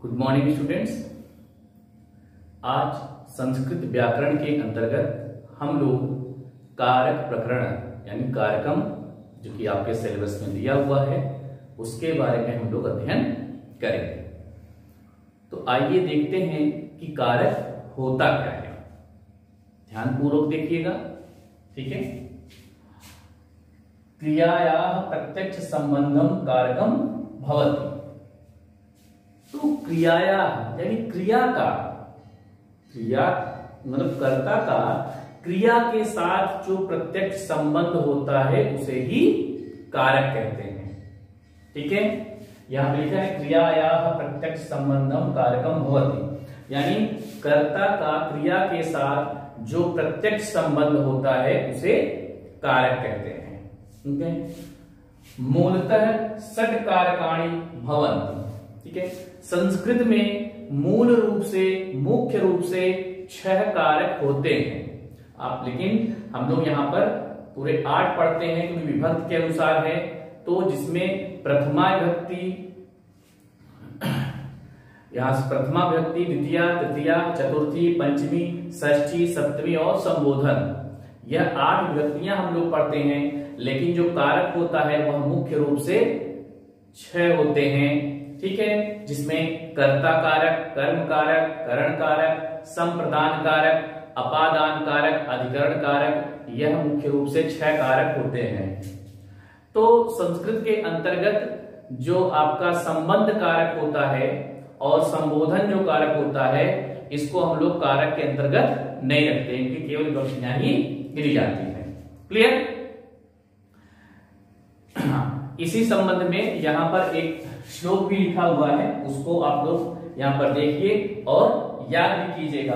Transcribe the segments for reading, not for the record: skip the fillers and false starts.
Good morning students. आज संस्कृत व्याकरण के अंतर्गत हम लोग कारक प्रकरण यानी कारकम जो कि आपके सिलेबस में दिया हुआ है उसके बारे में हम लोग अध्ययन करेंगे। तो आइए देखते हैं कि कारक होता क्या है। ध्यानपूर्वक देखिएगा, ठीक है। क्रियायाः प्रत्यक्ष संबंधम कारकम भवति। तो क्रियाया यानी क्रिया मतलब कर्ता का क्रिया के साथ जो प्रत्यक्ष संबंध होता है उसे ही कारक कहते हैं, ठीक है। यहां लिखा है क्रियायाः प्रत्यक्ष संबंधम कारकम भवति, यानी कर्ता का क्रिया के साथ जो प्रत्यक्ष संबंध होता है उसे कारक कहते हैं, ठीक है। मूलतः षट कारकाणि भवन्ति, ठीक है। संस्कृत में मूल रूप से मुख्य रूप से 6 कारक होते हैं। आप लेकिन हम लोग यहाँ पर पूरे 8 पढ़ते हैं क्योंकि विभक्त के अनुसार है। तो जिसमें प्रथमा विभक्ति, यहाँ से प्रथमा विभक्ति, द्वितीया, तृतीया, चतुर्थी, पंचमी, षष्ठी, सप्तमी और संबोधन, यह 8 विभक्तियां हम लोग पढ़ते हैं। लेकिन जो कारक होता है वह मुख्य रूप से 6 होते हैं, ठीक है। जिसमें कर्ता कारक, कर्म कारक, करण कारक, संप्रदान कारक, अपादान कारक, अधिकरण कारक, यह मुख्य रूप से 6 कारक होते हैं। तो संस्कृत के अंतर्गत जो आपका संबंध कारक होता है और संबोधन जो कारक होता है इसको हम लोग कारक के अंतर्गत नहीं रखते, इनकी केवल विभक्तियां ही गिनी जाती है। क्लियर? इसी संबंध में यहाँ पर एक श्लोक भी लिखा हुआ है, उसको आप लोग यहाँ पर देखिए और याद भी कीजिएगा।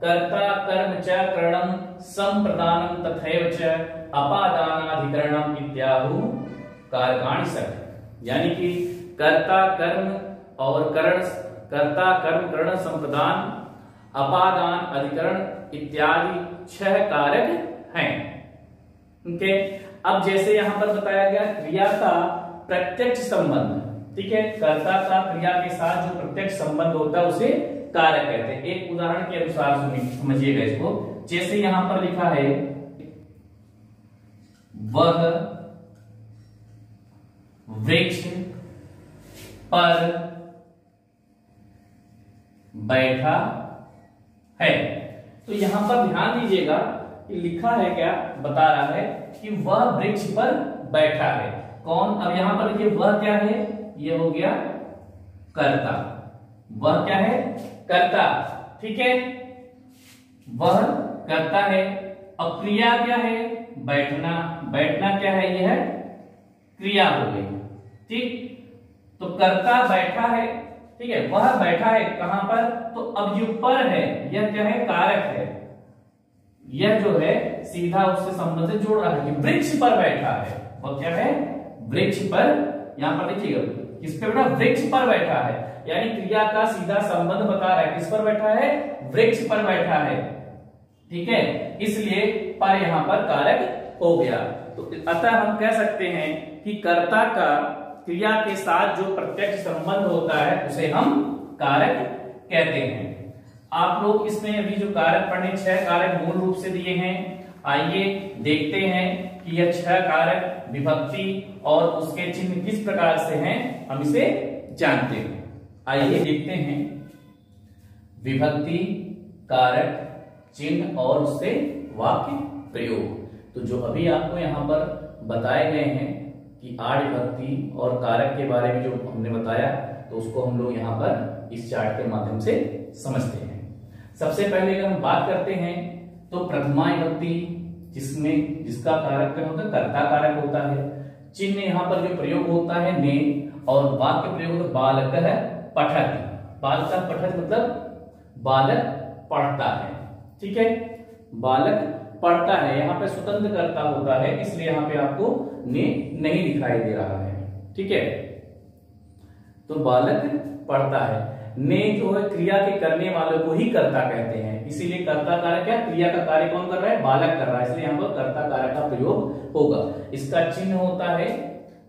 कर्ता कर्म च करणम संप्रदानम तथैव च अपादानाधिकरणम इत्याहु कारकाणि षट्, यानी कि कर्ता कर्म और करण, कर्ता कर्म करण संप्रदान अपादान अधिकरण इत्यादि 6 कारक हैं, ठीक है। अब जैसे यहां पर बताया गया क्रिया का प्रत्यक्ष संबंध, ठीक है, कर्ता का क्रिया के साथ जो प्रत्यक्ष संबंध होता है उसे कारक कहते हैं। एक उदाहरण के अनुसार समझिएगा इसको। जैसे यहां पर लिखा है वह वृक्ष पर बैठा है। तो यहां पर ध्यान दीजिएगा कि लिखा है क्या, बता रहा है कि वह वृक्ष पर बैठा है। कौन? अब यहां पर देखिए वह क्या है, ये हो गया कर्ता। वह क्या है? कर्ता, ठीक है। वह कर्ता है। अब क्रिया क्या है? बैठना। बैठना क्या है? यह क्रिया हो गई, ठीक। तो कर्ता बैठा है, ठीक है। वह बैठा है कहां पर? तो अब जो पर है यह क्या है? कारक है। यह जो है सीधा उससे संबंध से जोड़ रहा है कि वृक्ष पर बैठा है। वह क्या है? वृक्ष पर। यहां पर देखिएगा किस पे बैठा? वृक्ष पर बैठा है, यानी क्रिया का सीधा संबंध बता रहा है। किस पर बैठा है? वृक्ष पर बैठा है, ठीक है। इसलिए पर यहां पर कारक हो गया। तो अतः हम कह सकते हैं कि कर्ता का क्रिया के साथ जो प्रत्यक्ष संबंध होता है उसे हम कारक कहते हैं। आप लोग इसमें अभी जो कारक पढ़े, 6 कारक मूल रूप से दिए हैं। आइए देखते हैं कि यह 6 कारक विभक्ति और उसके चिन्ह किस प्रकार से हैं, हम इसे जानते हैं। आइए देखते हैं विभक्ति, कारक, चिन्ह और उससे वाक्य प्रयोग। तो जो अभी आपको यहाँ पर बताए गए हैं कि आड़ विभक्ति और कारक के बारे में जो हमने बताया, तो उसको हम लोग यहाँ पर इस चार्ट के माध्यम से समझते हैं। सबसे पहले अगर हम बात करते हैं तो प्रथमा विभक्ति, जिसका कारक क्या होता है? कर्ता कारक होता है। चिन्ह यहाँ पर जो प्रयोग होता है ने, और वाक्य प्रयोग बालकः पठति। बालकः पठति मतलब बालक पढ़ता है, ठीक है। बालक पढ़ता है, यहाँ पे स्वतंत्र कर्ता होता है, इसलिए यहाँ पे आपको ने नहीं दिखाई दे रहा है, ठीक है। तो बालक पढ़ता है। ने जो है क्रिया के करने वालों को ही कर्ता कहते हैं, इसीलिए कर्ता कारक है। क्रिया का कार्य कौन कर रहा है? बालक कर रहा है, इसलिए यहाँ पर कर्ता कारक का प्रयोग होगा। इसका चिन्ह होता है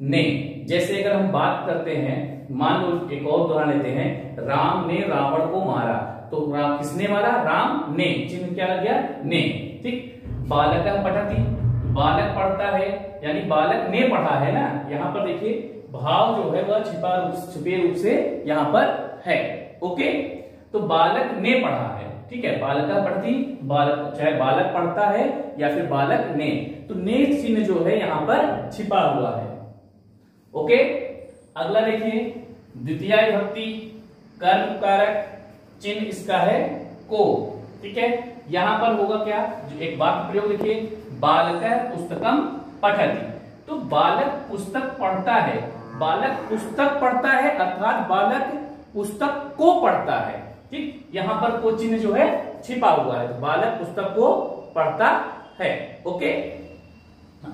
ने। जैसे अगर हम बात करते हैं, मान लो एक और उदाहरण लेते हैं, राम ने रावण को मारा, तो राम किसने मारा? राम ने, चिन्ह क्या लग गया? ने। ठीक। बालक पठति, बालक पढ़ता है, यानी बालक ने पढ़ा है ना। यहाँ पर देखिए भाव जो है वह छुपे रूप से यहाँ पर है। ओके, तो बालक ने पढ़ा है। ठीक है, बालका पढ़ती, बालक चाहे बालक पढ़ता है या फिर बालक ने, तो ने चिन्ह जो है यहाँ पर छिपा हुआ है। ओके, अगला देखिए द्वितीय विभक्ति कर्म कारक, चिन्ह इसका है को। ठीक है, यहां पर होगा क्या? जो एक वाक्य प्रयोग देखिए, बालकः पुस्तकम पठति, तो बालक पुस्तक पढ़ता है, बालक पुस्तक पढ़ता है अर्थात बालक पुस्तक को पढ़ता है। ठीक, यहां पर को चिन्ह जो है छिपा हुआ है, तो बालक पुस्तक को पढ़ता है। ओके,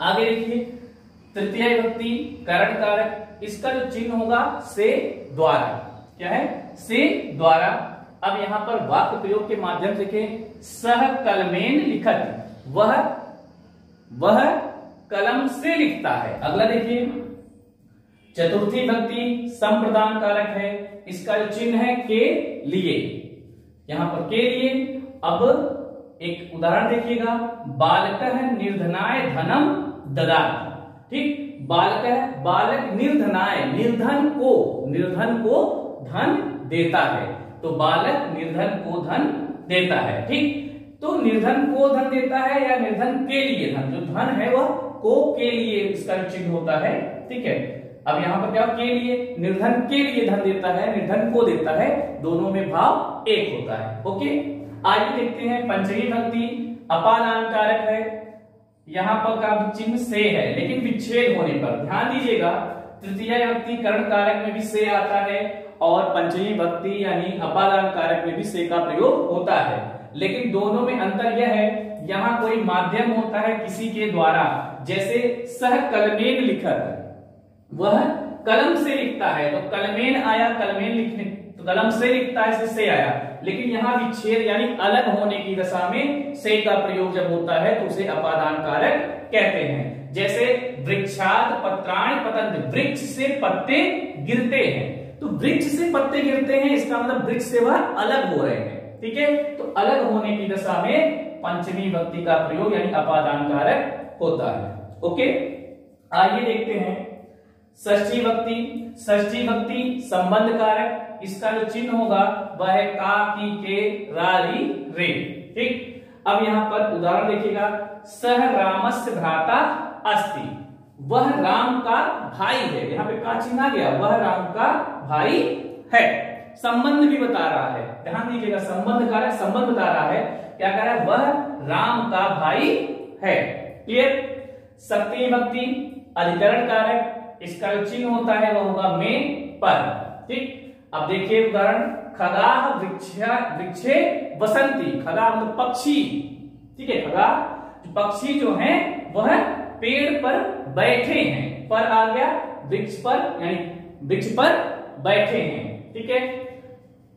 आगे देखिए तृतीय विभक्ति करण कारक, इसका जो चिन्ह होगा से द्वारा। क्या है? से द्वारा। अब यहां पर वाक्य प्रयोग के माध्यम से देखें, सह कलमेन लिखत, वह कलम से लिखता है। अगला देखिए चतुर्थी विभक्ति संप्रदान कारक है, इसका जो चिन्ह है के लिए, यहां पर के लिए। अब एक उदाहरण देखिएगा, बालकः निर्धनाय धनम ददाति। ठीक, बालक बालक निर्धनाय, निर्धन को धन देता है, तो बालक निर्धन को धन देता है। ठीक, तो निर्धन को धन देता है या निर्धन के लिए धन, जो धन है वह को के लिए इसका चिन्ह होता है। ठीक है, अब यहाँ पर क्या के लिए, निर्धन के लिए धन देता है, निर्धन को देता है, दोनों में भाव एक होता है। ओके, आइए देखते हैं पंचमी विभक्ति अपादान कारक है, यहां पर का चिन्ह से है, लेकिन विच्छेद होने पर ध्यान दीजिएगा, तृतीय विभक्ति करण कारक में भी से आता है और पंचमी विभक्ति यानी अपादान कारक में भी से का प्रयोग होता है, लेकिन दोनों में अंतर यह है, यहाँ कोई माध्यम होता है किसी के द्वारा, जैसे सह कलमेन लिखत, वह कलम से लिखता है, तो कलमेन आया, कलमेन लिखने तो कलम से लिखता है, से आया, लेकिन यहाँ विच्छेद यानी अलग होने की दशा में से का प्रयोग जब होता है तो उसे अपादान कारक कहते हैं। जैसे वृक्षात पत्राणि पतन्ति, वृक्ष से पत्ते गिरते हैं, तो वृक्ष से पत्ते गिरते हैं इसका मतलब वृक्ष से वह अलग हो रहे हैं। ठीक है, तो अलग होने की दशा में पंचमी विभक्ति का प्रयोग यानी अपादान कारक होता है। ओके, आइए देखते हैं षष्ठी विभक्ति। षष्ठी विभक्ति संबंध कारक, इसका जो चिन्ह होगा वह है का, की, के, रा, री, रे। ठीक, अब यहां पर उदाहरण देखिएगा, सह रामस्य भ्राता अस्ति, वह राम का भाई है, यहाँ पे का चिन्ह आ गया, वह राम का भाई है। संबंध भी बता रहा है, ध्यान दीजिएगा, संबंध कारक संबंध बता रहा है, क्या कह रहा है, वह राम का भाई है। क्लियर। सप्तमी विभक्ति अधिकरण कारक, इसका जो चिन्ह होता है वह होगा में पर। ठीक, अब देखिए उदाहरण, खगाः वृक्षे वसंती, खगा मतलब पक्षी। ठीक है, खगा पक्षी जो हैं वह पेड़ पर बैठे हैं, पर आ गया वृक्ष पर, यानी वृक्ष पर बैठे हैं। ठीक है,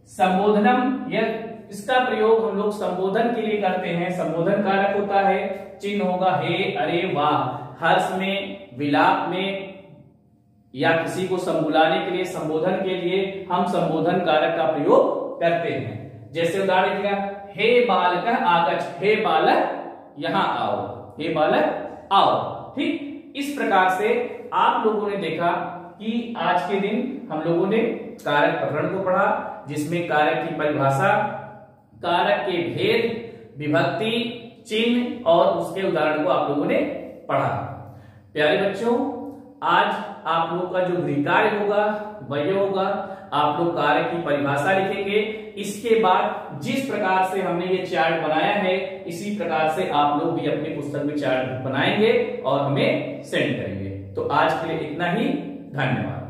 संबोधनम, यह इसका प्रयोग हम लोग संबोधन के लिए करते हैं, संबोधन कारक होता है, चिन्ह होगा हे, अरे, वाह। हर्ष में, विलाप में या किसी को संबुलाने के लिए, संबोधन के लिए हम संबोधन कारक का प्रयोग करते हैं। जैसे उदाहरण दिया, हे बालक आगच्छ, हे बालक यहां आओ, हे बालक आओ। ठीक, इस प्रकार से आप लोगों ने देखा कि आज के दिन हम लोगों ने कारक प्रकरण को पढ़ा, जिसमें कारक की परिभाषा, कारक के भेद, विभक्ति, चिन्ह और उसके उदाहरण को आप लोगों ने पढ़ा। प्यारे बच्चों, आज आप लोग का जो गृह कार्य होगा वह होगा, आप लोग कारक की परिभाषा लिखेंगे, इसके बाद जिस प्रकार से हमने ये चार्ट बनाया है इसी प्रकार से आप लोग भी अपनी पुस्तक में चार्ट बनाएंगे और हमें सेंड करेंगे। तो आज के लिए इतना ही, धन्यवाद।